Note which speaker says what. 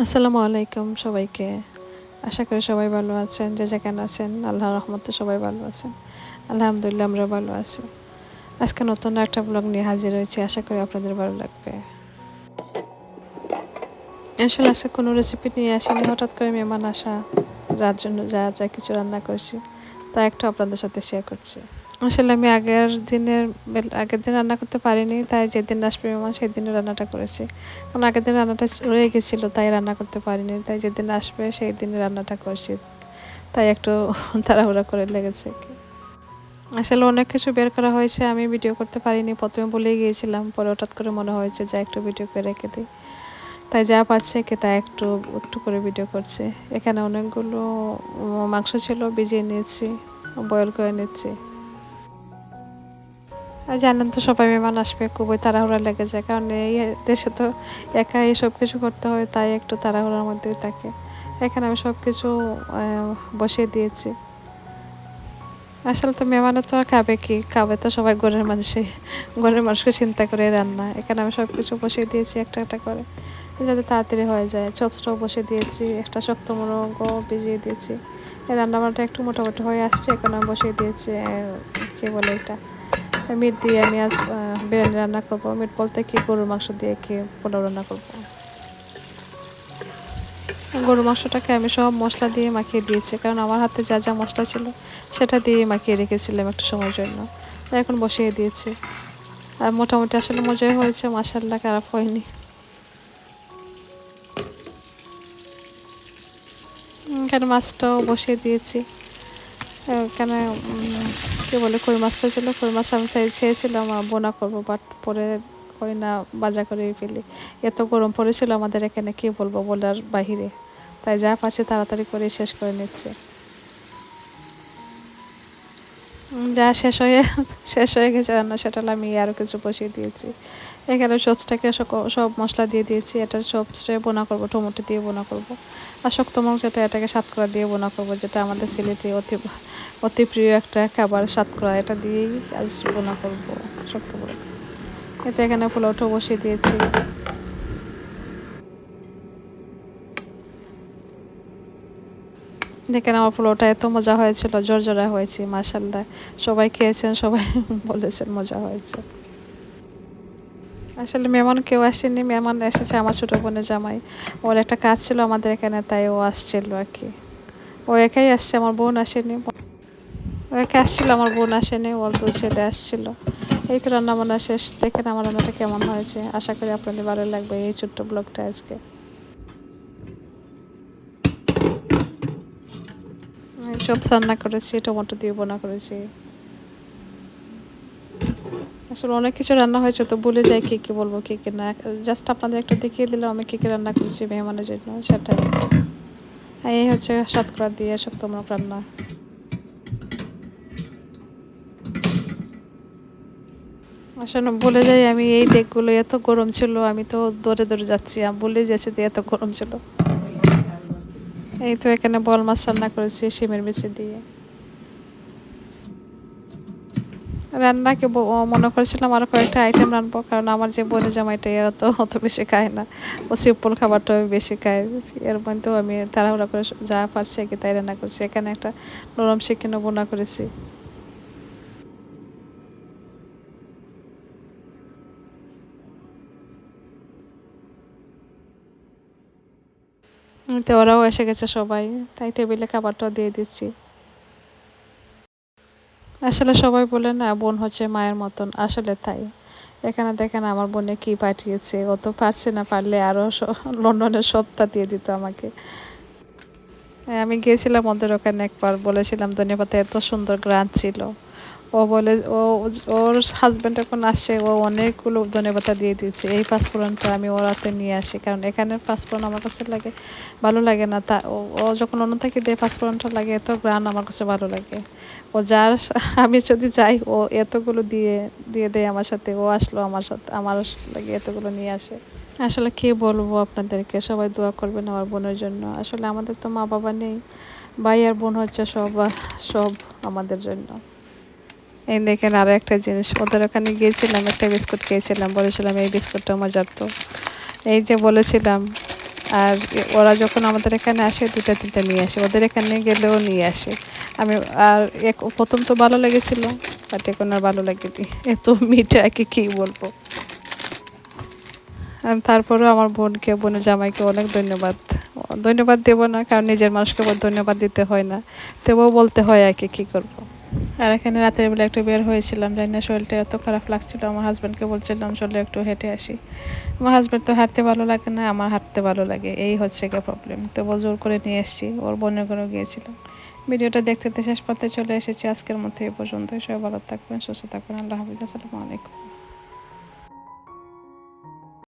Speaker 1: আসসালামু আলাইকুম সবাইকে। আশা করি সবাই ভালো আছেন। যে যেখানে আছেন আল্লাহর রহমতে সবাই ভালো আছেন। আলহামদুলিল্লাহ আমরা ভালো আছি। আজকে নতুন একটা ব্লগ নিয়ে হাজির হয়েছি। আশা করি আপনাদের ভালো লাগবে। আসলে আজকে কোনো রেসিপি নিয়ে আসিনি, হঠাৎ করে মেহমান আসা, যার জন্য যা কিছু রান্না করছি তা একটু আপনাদের সাথে শেয়ার করছি। আসলে আমি আগের দিন রান্না করতে পারিনি, তাই যেদিন আসবে মেহমান সেদিনই রান্নাটা করেছি। কারণ আগের দিন রান্নাটা রয়ে গেছিলো, তাই রান্না করতে পারিনি, তাই যেদিন আসবে সেই দিনই রান্নাটা করছি। তাই একটু তাড়াহুড়া করে লেগেছে কি। আসলে অনেক কিছু বের করা হয়েছে, আমি ভিডিও করতে পারিনি, প্রথমে বলেই গিয়েছিলাম, পরে হঠাৎ করে মনে হয়েছে যে একটু ভিডিও করে রেখে দিই। তাই যা পারছে কি তা একটু একটু করে ভিডিও করছি। এখানে অনেকগুলো মাংস ছিল, ভিজিয়ে নিয়েছি, বয়েল করে নিচ্ছি। আর জানেন তো সবাই মেহমান আসবে, খুবই তাড়াহুড়া লেগে যায়, কারণ এই দেশে তো একাই সব কিছু করতে হয়, তাই একটু তাড়াহুড়ার মধ্যেই থাকে। এখানে আমি সব কিছু বসিয়ে দিয়েছি। আসলে তো মেহমানে তো আর খাবে কি, খাবে তো সবাই ঘরের মানুষকে চিন্তা করে রান্না। এখানে আমি সব কিছু বসিয়ে দিয়েছি একটা একটা করে, যাতে তাড়াতাড়ি হয়ে যায়। চপসটাও বসিয়ে দিয়েছি, একটা শক্ত মোরগও ভিজিয়ে দিয়েছি। এই রান্নাবান্নাটা একটু মোটামুটি হয়ে আসছে, এখন আমি বসিয়ে দিয়েছি কী বলে এটা, মিট দিয়ে আমি আজ বিরিয়ানি রান্না করবো। মিট বলতে কি, গরুর মাংস দিয়ে কি পোলাও রান্না করবো। গরুর মাংসটাকে আমি সব মশলা দিয়ে মাখিয়ে দিয়েছি, কারণ আমার হাতে যা যা মশলা ছিল সেটা দিয়ে মাখিয়ে রেখেছিলাম একটা সময়ের জন্য। এখন বসিয়ে দিয়েছি, আর মোটামুটি আসলে মজাই হয়েছে, মাশাআল্লাহ, খারাপ হয়নি। এখানে মাছটাও বসিয়ে দিয়েছি। এখানে কী বলে, কই মাছটা ছিল, কই মাছ আমি চেয়েছিলাম বোনা করবো, বাট পরে কই না, বাজা করে ফেলি। এত গরম পড়েছিল আমাদের এখানে, কি বলবো বলার বাহিরে। তাই যা পারছি তাড়াতাড়ি করে শেষ করে নিচ্ছে। যা শেষ হয়ে গেছে রান্না, সেটা আমি আরও কিছু বসিয়ে দিয়েছি। এখানে সবসটাকে সব মশলা দিয়ে দিয়েছি। এটা সবসটাই বোনা করবো, টমেটো দিয়ে বোনা করবো। আর শক্ত মাংস যেটা, এটাকে সাতকরা দিয়ে বোনা করবো, যেটা আমাদের সিলেটে অতি অতি প্রিয় একটা খাবার, সাতকরা। এটা দিয়েই আজ বোনা করবো শক্ত করে। এতে এখানে পোলাওটাও বসিয়ে দিয়েছি। দেখেন আমার পোলাওটা এত মজা হয়েছিল, ঝরঝরা হয়েছে, মাশাআল্লাহ। সবাই খেয়েছেন, সবাই বলেছেন মজা হয়েছে। আসলে মেহমান কেউ আসেনি, মেহমান এসেছে আমার ছোটো বোনের জামাই। ওর একটা কাজ ছিল আমাদের এখানে, তাই ও আসছিল আর কি। ও একাই আসছে, আমার বোন আসেনি। ও একা আসছিল, আমার বোন আসেনি, ওর দু ছেলে আসছিল। এই তো রান্না বান্না শেষ। দেখেন আমার রান্নাটা কেমন হয়েছে, আশা করি আপনাদের ভালো লাগবে এই ছোট্ট ব্লগটা আজকে। সব রান্না করেছি, টমেটো দিয়ে বোনা করেছি। আসলে অনেক কিছু রান্না হয়েছে, তো ভুলে যাই কী কী বলবো কী কী না। জাস্ট আপনাদের একটু দেখিয়ে দিলাম আমি কী কী রান্না করেছি মেহমানের জন্য, সেটাই। আর এই হচ্ছে শতকরা দিয়ে শক্তমূলক রান্না। আসলে বলে যাই আমি, এই ডেকগুলো এত গরম ছিল, আমি তো দৌড়ে দৌড়ে যাচ্ছি, আমি বলে যাচ্ছি যে এত গরম ছিল। এই তো এখানে বল মাছ রান্না করেছি শিমের বিচি দিয়ে। রান্নাকে মনে করেছিলাম আরও কয়েকটা আইটেম রানবো, কারণ আমার যে বোনের জামাইটা অত অত বেশি খায় না, ও সিম্পল খাবারটা বেশি খায়। এর মধ্যেও আমি তাড়াহুড়া করে যা পারছি কি তাই রান্না করছি। এখানে একটা নরম চিকেনও বোনা করেছি। তো ওরাও এসে গেছে সবাই, তাই টেবিলে খাবারটাও দিয়ে দিচ্ছি। আসলে সবাই বলে না, বোন হচ্ছে মায়ের মতন, আসলে তাই। এখানে দেখেন আমার বোনে কি পাঠিয়েছে, ও তো পারছে না, পারলে আরও লন্ডনের সবটা দিয়ে দিত আমাকে। আমি গিয়েছিলাম ওদের ওখানে একবার, বলেছিলাম ধনেপাতা এত সুন্দর গ্রান ছিল। ও বলে ওর হাজব্যান্ড এখন আসছে, ও অনেকগুলো ধনেপাতা দিয়ে দিয়েছে। এই পাঁচফোড়নটা আমি ওর হাতে নিয়ে আসি, কারণ এখানের পাঁচফোড়ন আমার কাছে লাগে ভালো লাগে না। তা ও যখন অন্য থেকে দিয়ে পাঁচফোড়নটা লাগে, এত গ্রান আমার কাছে ভালো লাগে। ও যার আমি যদি যাই, ও এতগুলো দিয়ে দিয়ে দেয় আমার সাথে। ও আসলো আমার সাথে, আমার লাগে এতগুলো নিয়ে আসে। আসলে কি বলবো আপনাদেরকে, সবাই দোয়া করবেন আমার বোনের জন্য। আসলে আমাদের তো মা বাবা নেই, ভাই আর বোন হচ্ছে সব সব আমাদের জন্য। এই দেখেন আরও একটা জিনিস, ওদের ওখানে গিয়েছিলাম, একটা বিস্কুট খেয়েছিলাম, বলেছিলাম এই বিস্কুটটা মজার তো। এই যে বলেছিলাম আর ওরা যখন আমাদের এখানে আসে 2টা 3টা নিয়ে আসে, ওদের এখানে গেলেও নিয়ে আসে। আমি আর প্রথম তো ভালো লেগেছিল, বাট এখন আর ভালো লাগেনি, এত মিঠা কি বলবো। আর তারপরেও আমার বোনের জামাইকে অনেক ধন্যবাদ। ধন্যবাদ দেব না, কারণ নিজের মানুষকে ধন্যবাদ দিতে হয় না, তবুও বলতে হয় আর কি করবো। আর এখানে রাতের বেলা একটু বের হয়েছিলাম, জানি না শরীরটা এত খারাপ লাগছিল, আমার হাজব্যান্ডকে বলছিলাম চলো একটু হেঁটে আসি। আমার হাজব্যান্ড তো হাঁটতে ভালো লাগে না, আমার হাঁটতে ভালো লাগে, এই হচ্ছে গিয়ে প্রবলেম। তো জোর করে নিয়ে এসেছি, ওর বোনের ঘরেও গিয়েছিলাম। ভিডিওটা দেখতে শেষ পথে চলে এসেছি, আজকের মধ্যে এই পর্যন্ত। সবাই ভালো থাকবেন, সুস্থ থাকবেন, আল্লাহ হাফিজ, আসসালামু আলাইকুম।